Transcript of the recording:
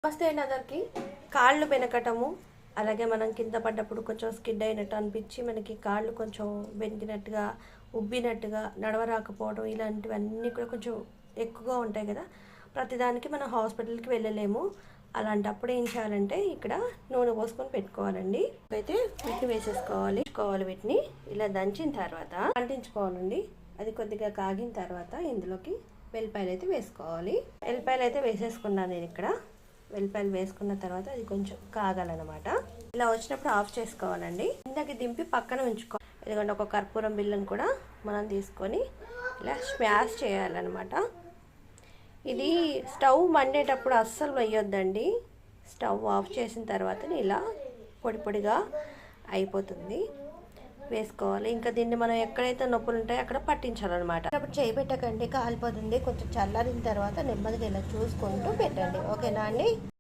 నమస్తే అండి అందరికి. కాళ్ళు బెనకటము, అలాగే మనం కింద పడ్డప్పుడు కొంచెం స్కిడ్ అయినట్టు అనిపించి మనకి కాళ్ళు కొంచెం బెనికినట్టుగా, ఉబ్బినట్టుగా, నడవరాకపోవడం ఇలాంటివన్నీ కూడా కొంచెం ఎక్కువగా ఉంటాయి కదా. ప్రతిదానికి మనం హాస్పిటల్కి వెళ్ళలేము. అలాంటప్పుడు ఏం చేయాలంటే ఇక్కడ నూనె పోసుకొని పెట్టుకోవాలండి. అయితే వీటిని వేసేసుకోవాలి. వీటిని ఇలా దంచిన తర్వాత అంటించుకోవాలండి. అది కొద్దిగా కాగిన తర్వాత ఇందులోకి వెల్లిపాయలు అయితే వేసుకోవాలి. వెల్లిపాయలు అయితే వేసేసుకున్నాను నేను ఇక్కడ. వెల్లిపాయలు వేసుకున్న తర్వాత అది కొంచెం కాగాలన్నమాట. ఇలా వచ్చినప్పుడు ఆఫ్ చేసుకోవాలండి. ఇందాక దింపి పక్కన ఉంచుకోవాలి. ఎందుకంటే ఒక కర్పూరం బిళ్ళను కూడా మనం తీసుకొని ఇలా స్మాష్ చేయాలన్నమాట. ఇది స్టవ్ మండేటప్పుడు అస్సలు వేయొద్దండి. స్టవ్ ఆఫ్ చేసిన తర్వాత ఇలా పొడి పొడిగా అయిపోతుంది. వేసుకోవాలి. ఇంకా దీన్ని మనం ఎక్కడైతే నొప్పులు ఉంటాయో అక్కడ పట్టించాలన్నమాట. అప్పుడు చేయి పెట్టకండి, కాలిపోతుంది. కొంచెం చల్లారిన తర్వాత నెమ్మదిగా ఇలా చూసుకుంటూ పెట్టండి. ఓకేనా అండి.